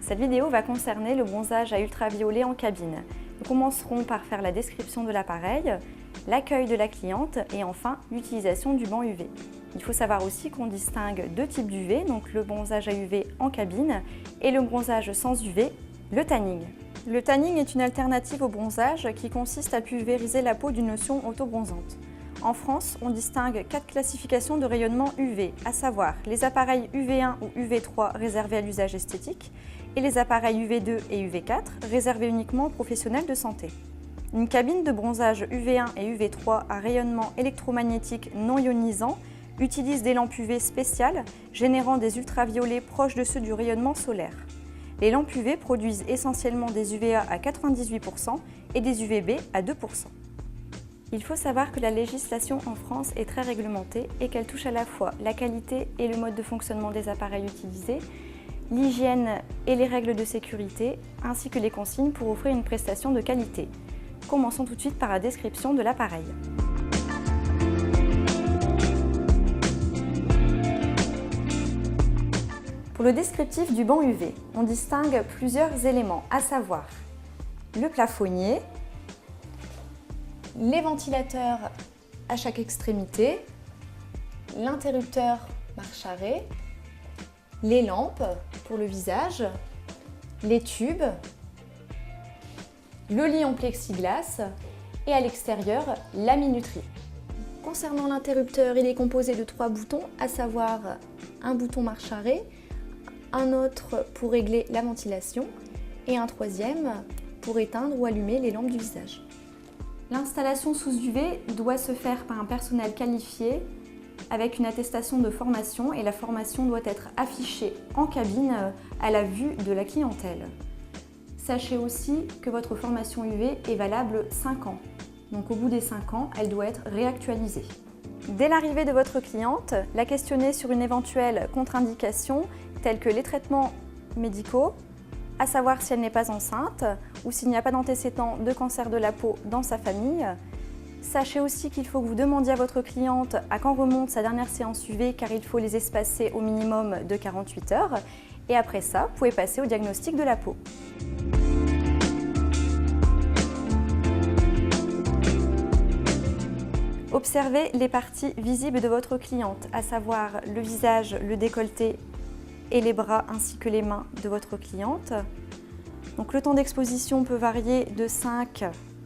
Cette vidéo va concerner le bronzage à ultraviolet en cabine. Nous commencerons par faire la description de l'appareil, l'accueil de la cliente et enfin l'utilisation du banc UV. Il faut savoir aussi qu'on distingue deux types d'UV, donc le bronzage à UV en cabine et le bronzage sans UV, le tanning. Le tanning est une alternative au bronzage qui consiste à pulvériser la peau d'une lotion auto-bronzante. En France, on distingue 4 classifications de rayonnement UV, à savoir les appareils UV1 ou UV3 réservés à l'usage esthétique et les appareils UV2 et UV4 réservés uniquement aux professionnels de santé. Une cabine de bronzage UV1 et UV3 à rayonnement électromagnétique non ionisant utilise des lampes UV spéciales générant des ultraviolets proches de ceux du rayonnement solaire. Les lampes UV produisent essentiellement des UVA à 98% et des UVB à 2%. Il faut savoir que la législation en France est très réglementée et qu'elle touche à la fois la qualité et le mode de fonctionnement des appareils utilisés, l'hygiène et les règles de sécurité, ainsi que les consignes pour offrir une prestation de qualité. Commençons tout de suite par la description de l'appareil. Pour le descriptif du banc UV, on distingue plusieurs éléments, à savoir le plafonnier, les ventilateurs à chaque extrémité, l'interrupteur marche-arrêt, les lampes pour le visage, les tubes, le lit en plexiglas et à l'extérieur, la minuterie. Concernant l'interrupteur, il est composé de 3 boutons, à savoir un bouton marche-arrêt, un autre pour régler la ventilation et un troisième pour éteindre ou allumer les lampes du visage. L'installation sous UV doit se faire par un personnel qualifié avec une attestation de formation et la formation doit être affichée en cabine à la vue de la clientèle. Sachez aussi que votre formation UV est valable 5 ans. Donc au bout des 5 ans, elle doit être réactualisée. Dès l'arrivée de votre cliente, la questionner sur une éventuelle contre-indication telle que les traitements médicaux, à savoir si elle n'est pas enceinte ou s'il n'y a pas d'antécédent de cancer de la peau dans sa famille. Sachez aussi qu'il faut que vous demandiez à votre cliente à quand remonte sa dernière séance UV car il faut les espacer au minimum de 48 heures. Et après ça, vous pouvez passer au diagnostic de la peau. Observez les parties visibles de votre cliente, à savoir le visage, le décolleté et les bras ainsi que les mains de votre cliente. Donc, le temps d'exposition peut varier de 5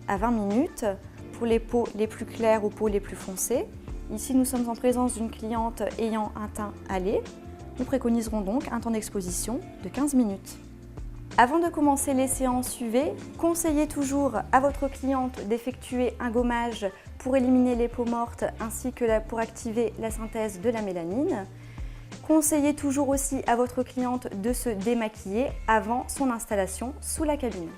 à 20 minutes pour les peaux les plus claires aux peaux les plus foncées. Ici, nous sommes en présence d'une cliente ayant un teint hâlé. Nous préconiserons donc un temps d'exposition de 15 minutes. Avant de commencer les séances UV, conseillez toujours à votre cliente d'effectuer un gommage pour éliminer les peaux mortes ainsi que pour activer la synthèse de la mélanine. Conseillez toujours aussi à votre cliente de se démaquiller avant son installation sous la cabine.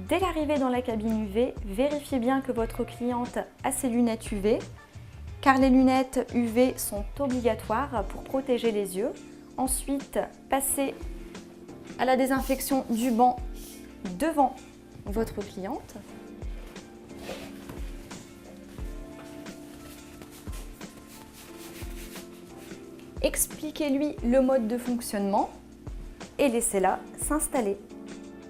Dès l'arrivée dans la cabine UV, vérifiez bien que votre cliente a ses lunettes UV, car les lunettes UV sont obligatoires pour protéger les yeux. Ensuite, passez à la désinfection du banc devant votre cliente. Expliquez-lui le mode de fonctionnement et laissez-la s'installer.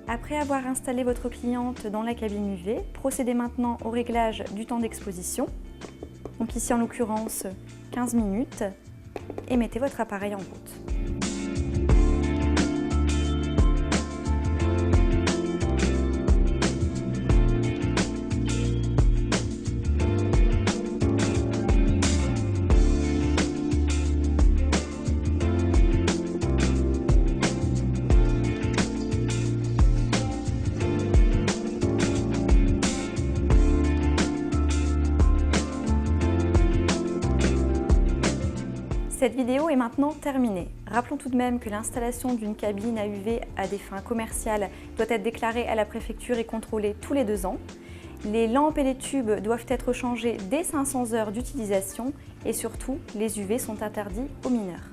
Après avoir installé votre cliente dans la cabine UV, procédez maintenant au réglage du temps d'exposition. Donc ici en l'occurrence 15 minutes et mettez votre appareil en route. Cette vidéo est maintenant terminée. Rappelons tout de même que l'installation d'une cabine à UV à des fins commerciales doit être déclarée à la préfecture et contrôlée tous les 2 ans. Les lampes et les tubes doivent être changés dès 500 heures d'utilisation et surtout, les UV sont interdits aux mineurs.